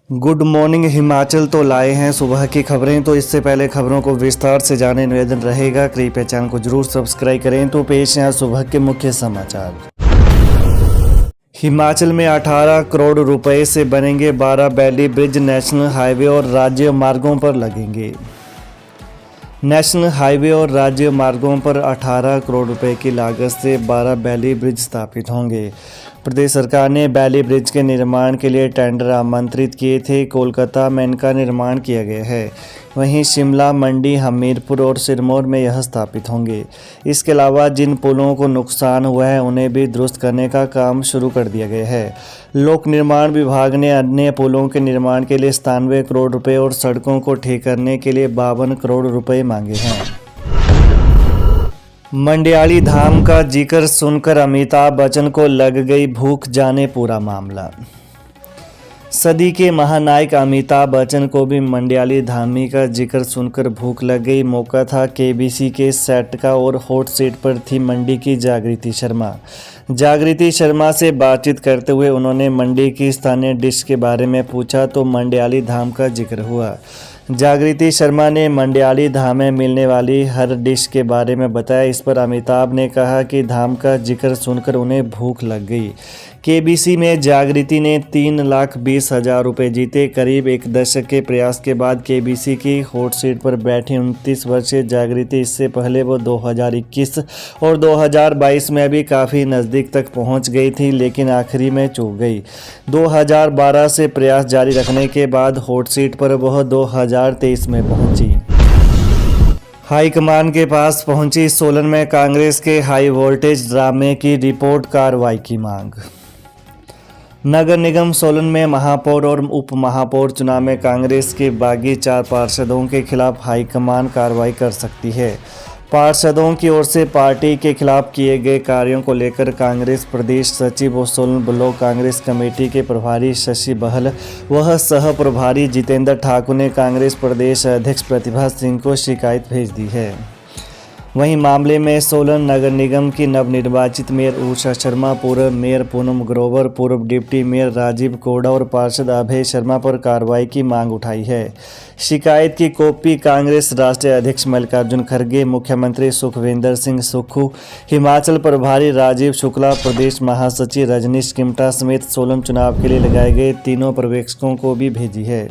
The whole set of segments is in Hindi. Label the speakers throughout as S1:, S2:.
S1: गुड मॉर्निंग हिमाचल तो लाए हैं सुबह की खबरें। तो इससे पहले खबरों को विस्तार से जाने निवेदन रहेगा, कृपया चैनल को जरूर सब्सक्राइब करें। तो पेश हैं सुबह के मुख्य समाचार। हिमाचल में 18 करोड़ रुपए से बनेंगे 12 बैली ब्रिज, नेशनल हाईवे और राज्य मार्गों पर लगेंगे। नेशनल हाईवे और राज्य मार्गों पर 18 करोड़ रुपए की लागत से 12 बैली ब्रिज स्थापित होंगे। प्रदेश सरकार ने बैली ब्रिज के निर्माण के लिए टेंडर आमंत्रित किए थे। कोलकाता में इनका निर्माण किया गया है। वहीं शिमला, मंडी, हमीरपुर और सिरमौर में यह स्थापित होंगे। इसके अलावा जिन पुलों को नुकसान हुआ है उन्हें भी दुरुस्त करने का काम शुरू कर दिया गया है। लोक निर्माण विभाग ने अन्य पुलों के निर्माण के लिए 97 करोड़ रुपए और सड़कों को ठीक करने के लिए 52 करोड़ रुपए मांगे हैं। मंडियाली धाम का जिक्र सुनकर अमिताभ बच्चन को लग गई भूख, जाने पूरा मामला। सदी के महानायक अमिताभ बच्चन को भी मंडियाली धामी का जिक्र सुनकर भूख लग गई। मौका था केबीसी के सेट का और हॉट सीट पर थी मंडी की जागृति शर्मा। जागृति शर्मा से बातचीत करते हुए उन्होंने मंडी की स्थानीय डिश के बारे में पूछा तो मंडियाली धाम का जिक्र हुआ। जागृति शर्मा ने मंडियाली धाम में मिलने वाली हर डिश के बारे में बताया। इस पर अमिताभ ने कहा कि धाम का जिक्र सुनकर उन्हें भूख लग गई। केबीसी में जागृति ने 3,20,000 रुपये जीते। करीब एक दशक के प्रयास के बाद केबीसी की हॉट सीट पर बैठी 29 वर्षीय जागृति, इससे पहले वो 2021 और 2022 में भी काफ़ी नज़दीक तक पहुंच गई थी, लेकिन आखिरी में चूक गई। 2012 से प्रयास जारी रखने के बाद हॉट सीट पर वह 2023 में पहुंची। हाईकमान के पास पहुंची सोलन में कांग्रेस के हाई वोल्टेज ड्रामे की रिपोर्ट, कार्रवाई की मांग। नगर निगम सोलन में महापौर और उप महापौर चुनाव में कांग्रेस के बागी 4 पार्षदों के खिलाफ हाईकमान कार्रवाई कर सकती है। पार्षदों की ओर से पार्टी के खिलाफ किए गए कार्यों को लेकर कांग्रेस प्रदेश सचिव और सोलन ब्लॉक कांग्रेस कमेटी के प्रभारी शशि बहल व सह प्रभारी जितेंद्र ठाकुर ने कांग्रेस प्रदेश अध्यक्ष प्रतिभा सिंह को शिकायत भेज दी है। वहीं मामले में सोलन नगर निगम की नवनिर्वाचित मेयर उषा शर्मा, पूर्व मेयर पूनम ग्रोवर, पूर्व डिप्टी मेयर राजीव कोड़ा और पार्षद अभय शर्मा पर कार्रवाई की मांग उठाई है। शिकायत की कॉपी कांग्रेस राष्ट्रीय अध्यक्ष मल्लिकार्जुन खड़गे, मुख्यमंत्री सुखविंदर सिंह सुक्खू, हिमाचल प्रभारी राजीव शुक्ला, प्रदेश महासचिव रजनीश किमटा समेत सोलन चुनाव के लिए लगाए गए तीनों पर्यवेक्षकों को भी भेजी है।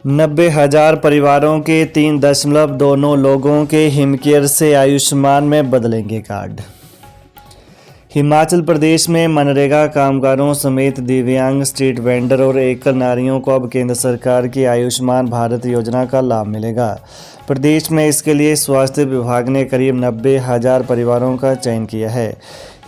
S1: 90,000 परिवारों के 3.2 लोगों के हिमकेयर से आयुष्मान में बदलेंगे कार्ड। हिमाचल प्रदेश में मनरेगा कामगारों समेत दिव्यांग, स्ट्रीट वेंडर और एकल नारियों को अब केंद्र सरकार की आयुष्मान भारत योजना का लाभ मिलेगा। प्रदेश में इसके लिए स्वास्थ्य विभाग ने करीब 90,000 परिवारों का चयन किया है।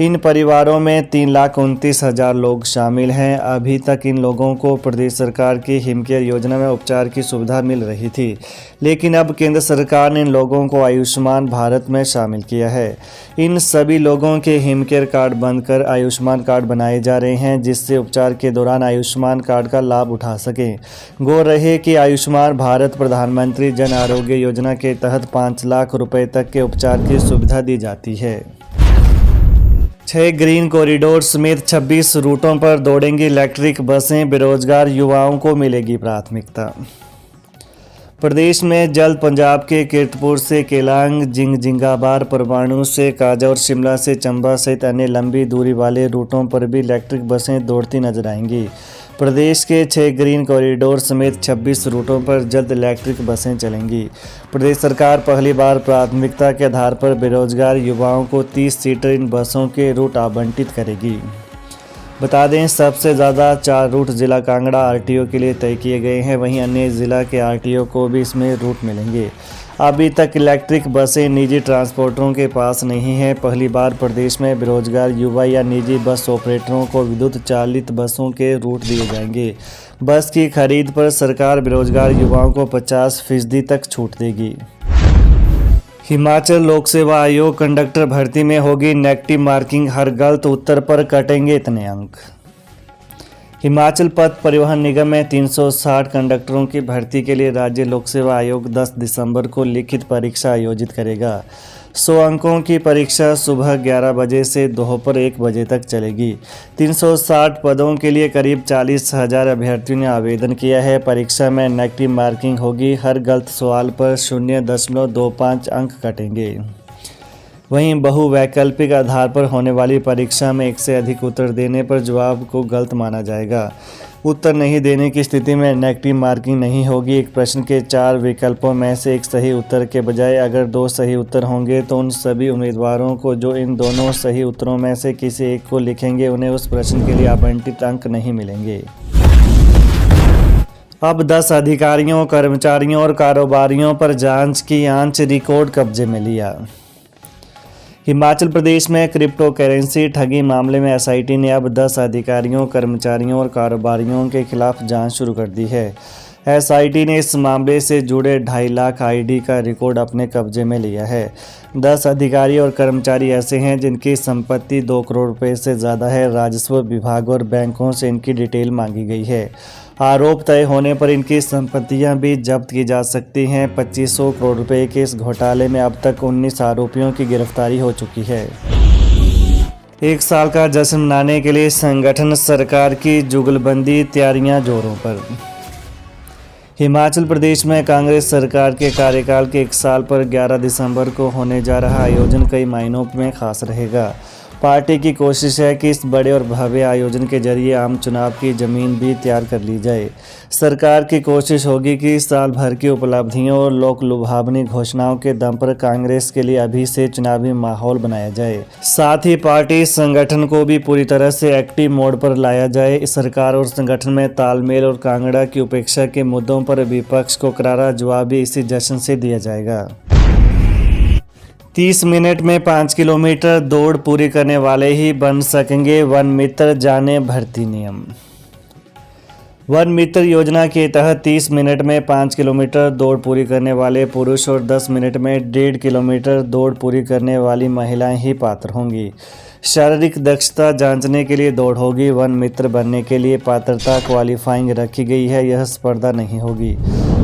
S1: इन परिवारों में 3,29,000 लोग शामिल हैं। अभी तक इन लोगों को प्रदेश सरकार की हिमकेयर योजना में उपचार की सुविधा मिल रही थी, लेकिन अब केंद्र सरकार ने इन लोगों को आयुष्मान भारत में शामिल किया है। इन सभी लोगों के हिमकेयर कार्ड बंद कर आयुष्मान कार्ड बनाए जा रहे हैं, जिससे उपचार के दौरान आयुष्मान कार्ड का लाभ उठा सकें। गौर रहे कि आयुष्मान भारत प्रधानमंत्री जन आरोग्य योजना के तहत 5 लाख रुपए तक के उपचार की सुविधा दी जाती है। 6 ग्रीन कॉरिडोर समेत 26 रूटों पर दौड़ेंगी इलेक्ट्रिक बसें, बेरोजगार युवाओं को मिलेगी प्राथमिकता। प्रदेश में जल्द पंजाब के कीरतपुर से केलांग, जिंगाबार, परवाणू से काजा और शिमला से चंबा सहित अन्य लंबी दूरी वाले रूटों पर भी इलेक्ट्रिक बसें दौड़ती नजर आएंगी। प्रदेश के 6 ग्रीन कॉरिडोर समेत 26 रूटों पर जल्द इलेक्ट्रिक बसें चलेंगी। प्रदेश सरकार पहली बार प्राथमिकता के आधार पर बेरोजगार युवाओं को 30 सीटर इन बसों के रूट आवंटित करेगी। बता दें, सबसे ज़्यादा 4 रूट जिला कांगड़ा आरटीओ के लिए तय किए गए हैं। वहीं अन्य जिला के आरटीओ को भी इसमें रूट मिलेंगे। अभी तक इलेक्ट्रिक बसें निजी ट्रांसपोर्टरों के पास नहीं हैं। पहली बार प्रदेश में बेरोजगार युवा या निजी बस ऑपरेटरों को विद्युत चालित बसों के रूट दिए जाएंगे। बस की खरीद पर सरकार बेरोजगार युवाओं को 50% तक छूट देगी। हिमाचल लोक सेवा आयोग कंडक्टर भर्ती में होगी नेगेटिव मार्किंग, हर गलत उत्तर पर कटेंगे इतने अंक। हिमाचल पथ परिवहन निगम में 360 कंडक्टरों की भर्ती के लिए राज्य लोक सेवा आयोग 10 दिसंबर को लिखित परीक्षा आयोजित करेगा। 100 अंकों की परीक्षा सुबह 11 बजे से दोपहर 1 बजे तक चलेगी। 360 पदों के लिए करीब 40,000 अभ्यर्थियों ने आवेदन किया है। परीक्षा में नेगेटिव मार्किंग होगी। हर गलत सवाल पर 0.25 अंक कटेंगे। वहीं बहुवैकल्पिक आधार पर होने वाली परीक्षा में 1 से अधिक उत्तर देने पर जवाब को गलत माना जाएगा। उत्तर नहीं देने की स्थिति में नेगेटिव मार्किंग नहीं होगी। एक प्रश्न के 4 विकल्पों में से एक सही उत्तर के बजाय अगर 2 सही उत्तर होंगे तो उन सभी उम्मीदवारों को जो इन दोनों सही उत्तरों में से किसी एक को लिखेंगे उन्हें उस प्रश्न के लिए आवंटित अंक नहीं मिलेंगे। अब 10 अधिकारियों, कर्मचारियों और कारोबारियों पर जांच की आंच, रिकॉर्ड कब्जे में लिया। हिमाचल प्रदेश में क्रिप्टो करेंसी ठगी मामले में एसआईटी ने अब 10 अधिकारियों, कर्मचारियों और कारोबारियों के खिलाफ जांच शुरू कर दी है। एसआईटी ने इस मामले से जुड़े 2.5 लाख आईडी का रिकॉर्ड अपने कब्जे में लिया है। 10 अधिकारी और कर्मचारी ऐसे हैं जिनकी संपत्ति 2 करोड़ रुपए से ज़्यादा है। राजस्व विभाग और बैंकों से इनकी डिटेल मांगी गई है। आरोप तय होने पर इनकी संपत्तियां भी जब्त की जा सकती हैं। 2500 करोड़ रुपए के इस घोटाले में अब तक 19 आरोपियों की गिरफ्तारी हो चुकी है। 1 साल का जश्न मनाने के लिए संगठन सरकार की जुगलबंदी, तैयारियां जोरों पर। हिमाचल प्रदेश में कांग्रेस सरकार के कार्यकाल के 1 साल पर 11 दिसंबर को होने जा रहा आयोजन कई मायनों में खास रहेगा। पार्टी की कोशिश है कि इस बड़े और भव्य आयोजन के जरिए आम चुनाव की जमीन भी तैयार कर ली जाए। सरकार की कोशिश होगी कि साल भर की उपलब्धियों और लोक लुभावनी घोषणाओं के दम पर कांग्रेस के लिए अभी से चुनावी माहौल बनाया जाए। साथ ही पार्टी संगठन को भी पूरी तरह से एक्टिव मोड पर लाया जाए। सरकार और संगठन में तालमेल और कांगड़ा की उपेक्षा के मुद्दों पर विपक्ष को करारा जवाब भी इसी जश्न से दिया जाएगा। 30 मिनट में 5 किलोमीटर दौड़ पूरी करने वाले ही बन सकेंगे वन मित्र, जाने भर्ती नियम। वन मित्र योजना के तहत 30 मिनट में 5 किलोमीटर दौड़ पूरी करने वाले पुरुष और 10 मिनट में 1.5 किलोमीटर दौड़ पूरी करने वाली महिलाएं ही पात्र होंगी। शारीरिक दक्षता जांचने के लिए दौड़ होगी। वन मित्र बनने के लिए पात्रता क्वालिफाइंग रखी गई है। यह स्पर्धा नहीं होगी।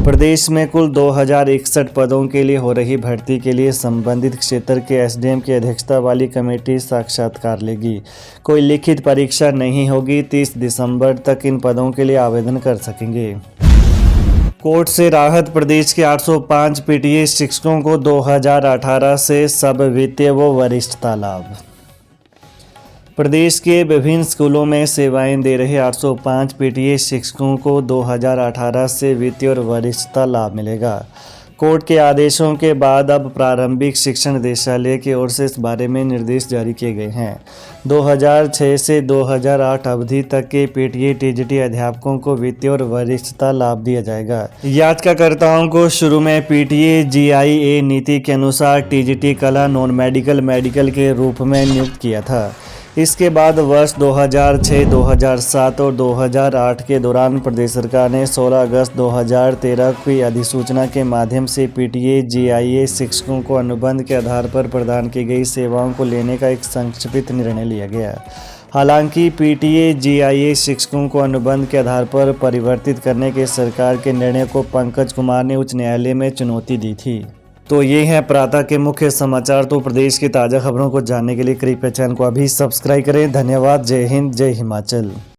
S1: प्रदेश में कुल 2061 पदों के लिए हो रही भर्ती के लिए संबंधित क्षेत्र के एसडीएम की अध्यक्षता वाली कमेटी साक्षात्कार लेगी। कोई लिखित परीक्षा नहीं होगी। 30 दिसंबर तक इन पदों के लिए आवेदन कर सकेंगे। कोर्ट से राहत, प्रदेश के 805 पीटीए शिक्षकों को 2018 से सब वित्तीय व वरिष्ठता लाभ। प्रदेश के विभिन्न स्कूलों में सेवाएं दे रहे 805 पीटीए शिक्षकों को 2018 से वित्तीय और वरिष्ठता लाभ मिलेगा। कोर्ट के आदेशों के बाद अब प्रारंभिक शिक्षण निदेशालय की ओर से इस बारे में निर्देश जारी किए गए हैं। 2006 से 2008 अवधि तक के पीटीए टीजीटी अध्यापकों को वित्तीय और वरिष्ठता लाभ दिया जाएगा। याचिकाकर्ताओं को शुरू में पीटीए जीआईए नीति के अनुसार टीजीटी कला, नॉन मेडिकल, मेडिकल के रूप में नियुक्त किया था। इसके बाद वर्ष 2006, 2007 और 2008 के दौरान प्रदेश सरकार ने 16 अगस्त 2013 की अधिसूचना के माध्यम से पीटीए जीआईए शिक्षकों को अनुबंध के आधार पर प्रदान की गई सेवाओं को लेने का एक संक्षिप्त निर्णय लिया गया। हालांकि पीटीए जीआईए शिक्षकों को अनुबंध के आधार पर परिवर्तित करने के सरकार के निर्णय को पंकज कुमार ने उच्च न्यायालय में चुनौती दी थी। तो ये हैं प्रातः के मुख्य समाचार। तो प्रदेश की ताज़ा खबरों को जानने के लिए कृपया चैनल को अभी सब्सक्राइब करें। धन्यवाद। जय हिंद, जय हिमाचल।